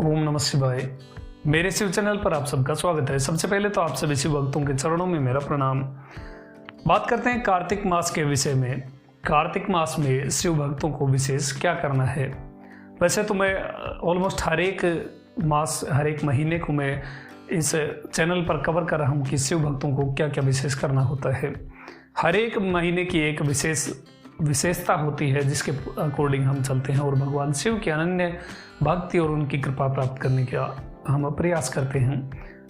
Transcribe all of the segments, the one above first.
ओम नमः शिवाय। मेरे शिव चैनल पर आप सबका स्वागत है। सबसे पहले तो आप सभी शिव भक्तों के चरणों में मेरा प्रणाम। बात करते हैं कार्तिक मास के विषय में। कार्तिक मास में शिव भक्तों को विशेष क्या करना है। वैसे तो मैं ऑलमोस्ट हर एक मास, हर एक महीने को मैं इस चैनल पर कवर कर रहा हूँ कि शिव भक्तों को क्या क्या विशेष करना होता है। हर एक महीने की एक विशेषता होती है जिसके अकॉर्डिंग हम चलते हैं और भगवान शिव के अनन्य भक्ति और उनकी कृपा प्राप्त करने का हम प्रयास करते हैं।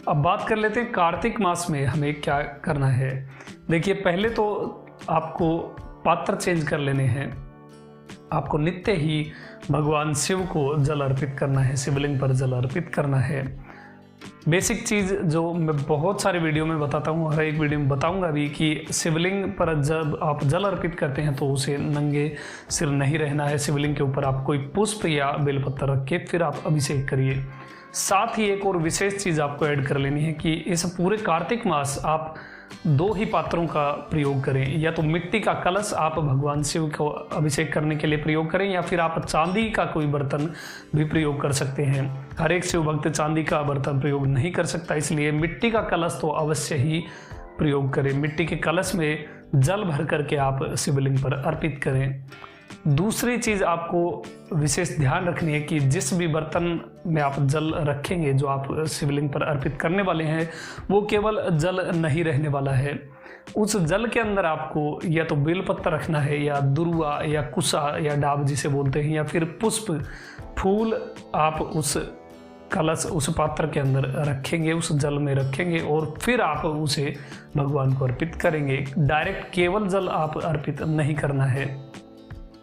अब बात कर लेते हैं कार्तिक मास में हमें क्या करना है। देखिए, पहले तो आपको पात्र चेंज कर लेने हैं। आपको नित्य ही भगवान शिव को जल अर्पित करना है, शिवलिंग पर जल अर्पित करना है। बेसिक चीज़ जो मैं बहुत सारे वीडियो में बताता हूँ, हर एक वीडियो में बताऊंगा भी कि शिवलिंग पर जब आप जल अर्पित करते हैं तो उसे नंगे सिर नहीं रहना है। शिवलिंग के ऊपर आप कोई पुष्प या बेलपत्र रख के फिर आप अभिषेक करिए। साथ ही एक और विशेष चीज़ आपको ऐड कर लेनी है कि इस पूरे कार्तिक मास आप 2 ही पात्रों का प्रयोग करें। या तो मिट्टी का कलश आप भगवान शिव को अभिषेक करने के लिए प्रयोग करें, या फिर आप चांदी का कोई बर्तन भी प्रयोग कर सकते हैं। हर एक शिव भक्त चांदी का बर्तन प्रयोग नहीं कर सकता, इसलिए मिट्टी का कलश तो अवश्य ही प्रयोग करें। मिट्टी के कलश में जल भर करके आप शिवलिंग पर अर्पित करें। दूसरी चीज़ आपको विशेष ध्यान रखनी है कि जिस भी बर्तन में आप जल रखेंगे, जो आप शिवलिंग पर अर्पित करने वाले हैं, वो केवल जल नहीं रहने वाला है। उस जल के अंदर आपको या तो बेलपत्र रखना है, या दुर्वा, या कुसा, या डाब जिसे बोलते हैं, या फिर पुष्प, फूल आप उस कलश, उस पात्र के अंदर रखेंगे, उस जल में रखेंगे और फिर आप उसे भगवान को अर्पित करेंगे। डायरेक्ट केवल जल आप अर्पित नहीं करना है।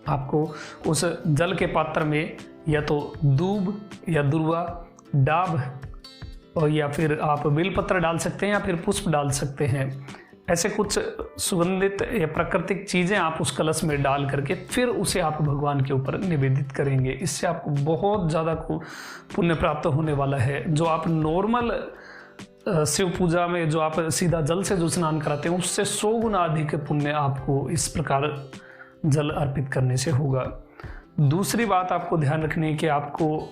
आपको उस जल के पात्र में या तो दूब या दुर्वा, डाब और या फिर आप बेलपत्र डाल सकते हैं, या फिर पुष्प डाल सकते हैं। ऐसे कुछ सुगंधित या प्राकृतिक चीज़ें आप उस कलश में डाल करके फिर उसे आप भगवान के ऊपर निवेदित करेंगे। इससे आपको बहुत ज़्यादा पुण्य प्राप्त होने वाला है। जो आप नॉर्मल शिव पूजा में जो आप सीधा जल से जो स्नान कराते हैं, उससे 100 गुना अधिक पुण्य आपको इस प्रकार जल अर्पित करने से होगा। दूसरी बात आपको ध्यान रखनी है कि आपको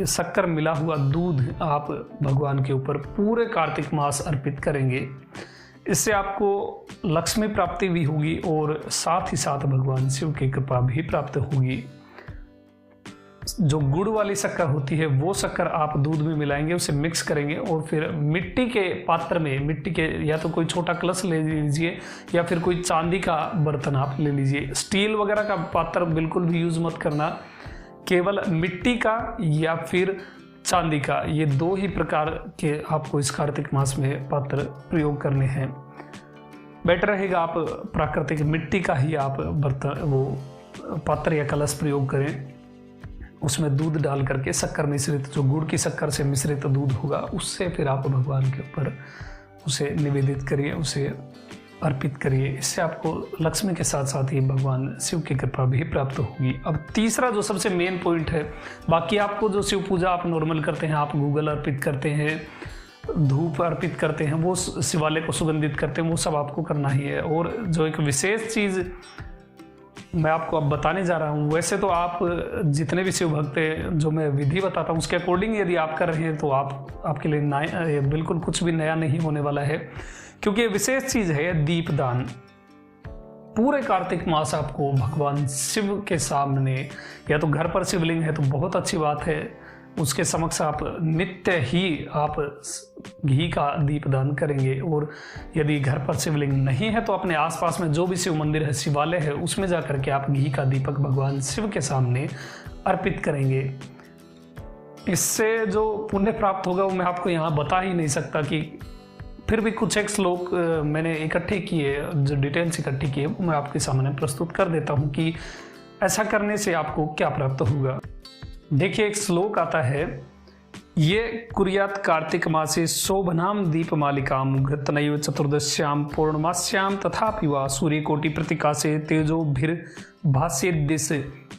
शक्कर मिला हुआ दूध आप भगवान के ऊपर पूरे कार्तिक मास अर्पित करेंगे। इससे आपको लक्ष्मी प्राप्ति भी होगी और साथ ही साथ भगवान शिव की कृपा भी प्राप्त होगी। जो गुड़ वाली शक्कर होती है वो शक्कर आप दूध में मिलाएंगे, उसे मिक्स करेंगे और फिर मिट्टी के पात्र में, मिट्टी के या तो कोई छोटा कलश ले लीजिए या फिर कोई चांदी का बर्तन आप ले लीजिए। स्टील वगैरह का पात्र बिल्कुल भी यूज़ मत करना, केवल मिट्टी का या फिर चांदी का, ये 2 ही प्रकार के आपको इस कार्तिक मास में पात्र प्रयोग करने हैं। बेटर रहेगा आप प्राकृतिक मिट्टी का ही आप बर्तन, वो पात्र या कलश प्रयोग करें। उसमें दूध डाल करके शक्कर मिश्रित, जो गुड़ की शक्कर से मिश्रित दूध होगा, उससे फिर आप भगवान के ऊपर उसे निवेदित करिए, उसे अर्पित करिए। इससे आपको लक्ष्मी के साथ साथ ही भगवान शिव की कृपा भी प्राप्त होगी। अब तीसरा जो सबसे मेन पॉइंट है, बाकी आपको जो शिव पूजा आप नॉर्मल करते हैं, आप गूगल अर्पित करते हैं, धूप अर्पित करते हैं, वो शिवालय को सुगंधित करते हैं, वो सब आपको करना ही है। और जो एक विशेष चीज़ मैं आपको अब बताने जा रहा हूँ, वैसे तो आप जितने भी शिव भक्त हैं, जो मैं विधि बताता हूँ उसके अकॉर्डिंग यदि आप कर रहे हैं तो आपके लिए बिल्कुल कुछ भी नया नहीं होने वाला है, क्योंकि ये विशेष चीज़ है दीपदान। पूरे कार्तिक मास आपको भगवान शिव के सामने, या तो घर पर शिवलिंग है तो बहुत अच्छी बात है, उसके समक्ष आप नित्य ही आप घी का दीपदान करेंगे। और यदि घर पर शिवलिंग नहीं है तो अपने आसपास में जो भी शिव मंदिर है, शिवालय है, उसमें जा करके आप घी का दीपक भगवान शिव के सामने अर्पित करेंगे। इससे जो पुण्य प्राप्त होगा वो मैं आपको यहाँ बता ही नहीं सकता। कि फिर भी कुछ एक श्लोक मैंने इकट्ठे किए, जो डिटेल्स इकट्ठी किए, वो मैं आपके सामने प्रस्तुत कर देता हूँ कि ऐसा करने से आपको क्या प्राप्त होगा। देखिए, एक श्लोक आता है, ये कुर्यात कार्तिक मासे शोभनाम दीपमालिकाम घृतनैव चतुर्दश्याम पौर्णमास्याम तथापि वा सूर्यकोटि प्रतिकाशे तेजोभिर्भास्येद्दिश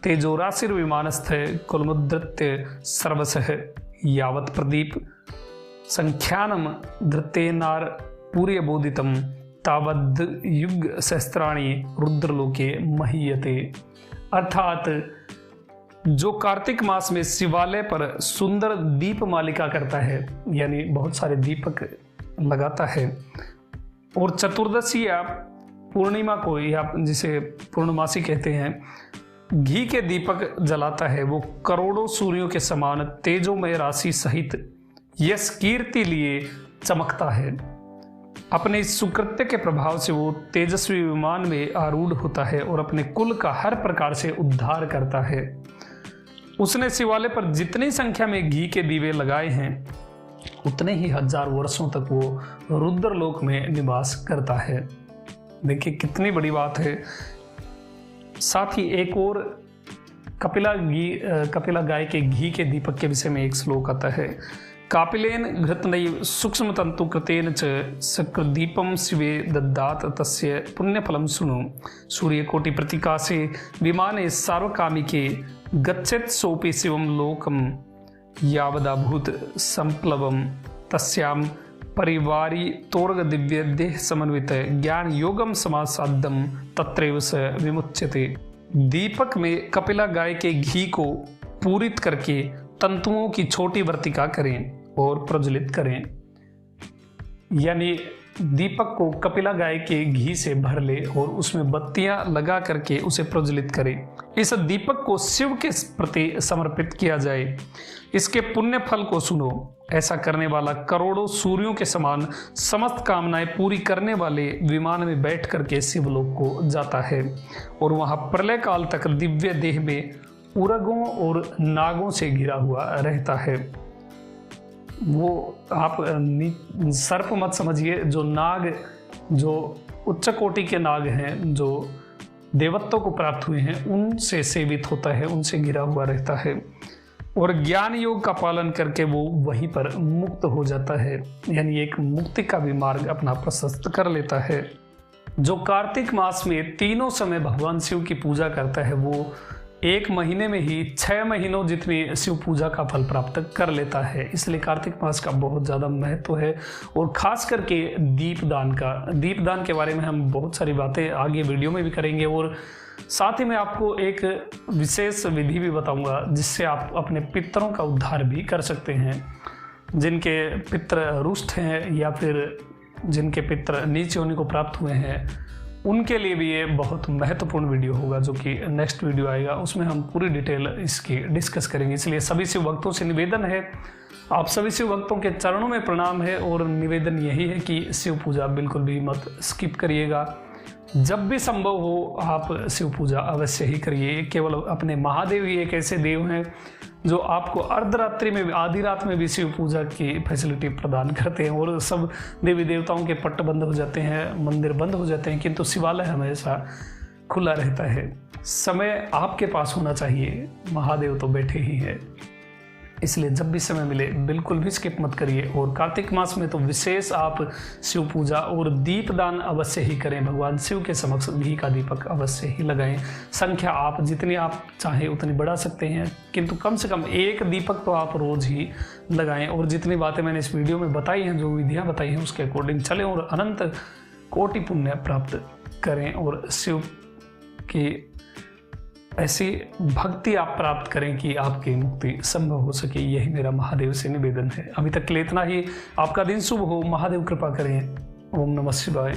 तेजोराशिर्विमानस्थ कुलमुद्धृत्य सर्वशः यावत् प्रदीप संख्यानम धृतेनार पूर्यबोधितम तावद् युग सहस्त्राणि रुद्रलोके महीयते। अर्थात जो कार्तिक मास में शिवालय पर सुंदर दीप मालिका करता है, यानी बहुत सारे दीपक लगाता है, और चतुर्दशी या पूर्णिमा को, या जिसे पूर्णमासी कहते हैं, घी के दीपक जलाता है, वो करोड़ों सूर्यों के समान तेजोमय राशि सहित यश कीर्ति लिए चमकता है। अपने इस सुकृत्य के प्रभाव से वो तेजस्वी विमान में आरूढ़ होता है और अपने कुल का हर प्रकार से उद्धार करता है। उसने शिवालय पर जितनी संख्या में घी के दीवे लगाए हैं, उतने ही 1000 वर्षों तक वो रुद्रलोक में निवास करता है। देखिए कितनी बड़ी बात है। साथ ही एक और कपिला गाय के घी के दीपक के विषय में एक श्लोक आता है। कापिलेन घृतनैव सूक्ष्म तंतु कृतेन च सकृदीपम शिवे दद्दात तस्य पुण्यफलम सुनो सूर्यकोटि प्रतिकाशे विमाने सार्वकामिके गच्छेत् सोपि शिवम लोकम यावदाभूत संप्लवम तस्याम परिवारी तोर्ग दिव्य देह समन्वित ज्ञान योगम समासाद्यम तत्रैव स विमुच्यते। दीपक में कपिला गाय के घी को पूरित करके तंतुओं की छोटी वर्तिका करें और प्रज्वलित करें, यानी दीपक को कपिला गाय के घी से भर ले और उसमें बत्तियां लगा करके उसे प्रज्वलित करें। इस दीपक को शिव के प्रति समर्पित किया जाए। इसके पुण्य फल को सुनो। ऐसा करने वाला करोड़ों सूर्यों के समान समस्त कामनाएं पूरी करने वाले विमान में बैठ करके शिवलोक को जाता है और वहां प्रलय काल तक दिव्य देह में उरगों और नागों से घिरा हुआ रहता है। वो आप सर्प मत समझिए, जो नाग, जो उच्च कोटि के नाग हैं, जो देवत्व को प्राप्त हुए हैं, उनसे सेवित होता है, उनसे घिरा हुआ रहता है और ज्ञान योग का पालन करके वो वहीं पर मुक्त हो जाता है, यानी एक मुक्ति का भी मार्ग अपना प्रशस्त कर लेता है। जो कार्तिक मास में तीनों समय भगवान शिव की पूजा करता है, वो 1 महीने में ही 6 महीनों जितनी शिव पूजा का फल प्राप्त कर लेता है। इसलिए कार्तिक मास का बहुत ज़्यादा महत्व है। और ख़ास करके दीपदान के बारे में हम बहुत सारी बातें आगे वीडियो में भी करेंगे और साथ ही मैं आपको एक विशेष विधि भी बताऊंगा जिससे आप अपने पितरों का उद्धार भी कर सकते हैं। जिनके पितर रुष्ट हैं या फिर जिनके पितर नीच योनि को प्राप्त हुए हैं, उनके लिए भी ये बहुत महत्वपूर्ण वीडियो होगा, जो कि नेक्स्ट वीडियो आएगा, उसमें हम पूरी डिटेल इसकी डिस्कस करेंगे। इसलिए सभी शिव भक्तों से निवेदन है, आप सभी शिव भक्तों के चरणों में प्रणाम है और निवेदन यही है कि शिव पूजा बिल्कुल भी मत स्किप करिएगा। जब भी संभव हो आप शिव पूजा अवश्य ही करिए। केवल अपने महादेव ही एक ऐसे देव हैं जो आपको अर्धरात्रि में, आधी रात में भी शिव पूजा की फैसिलिटी प्रदान करते हैं। और सब देवी देवताओं के पट्ट बंद हो जाते हैं, मंदिर बंद हो जाते हैं, किंतु शिवालय हमेशा खुला रहता है। समय आपके पास होना चाहिए, महादेव तो बैठे ही हैं। इसलिए जब भी समय मिले बिल्कुल भी स्किप मत करिए। और कार्तिक मास में तो विशेष आप शिव पूजा और दीपदान अवश्य ही करें। भगवान शिव के समक्ष घी का दीपक अवश्य ही लगाएं। संख्या आप जितनी आप चाहें उतनी बढ़ा सकते हैं, किंतु कम से कम 1 दीपक तो आप रोज ही लगाएं। और जितनी बातें मैंने इस वीडियो में बताई हैं, जो विधियाँ बताई हैं, उसके अकॉर्डिंग चलें और अनंत कोटि पुण्य प्राप्त करें और शिव की ऐसी भक्ति आप प्राप्त करें कि आपकी मुक्ति संभव हो सके। यही मेरा महादेव से निवेदन है। अभी तक के लिए इतना ही। आपका दिन शुभ हो, महादेव कृपा करें। ओम नमः शिवाय।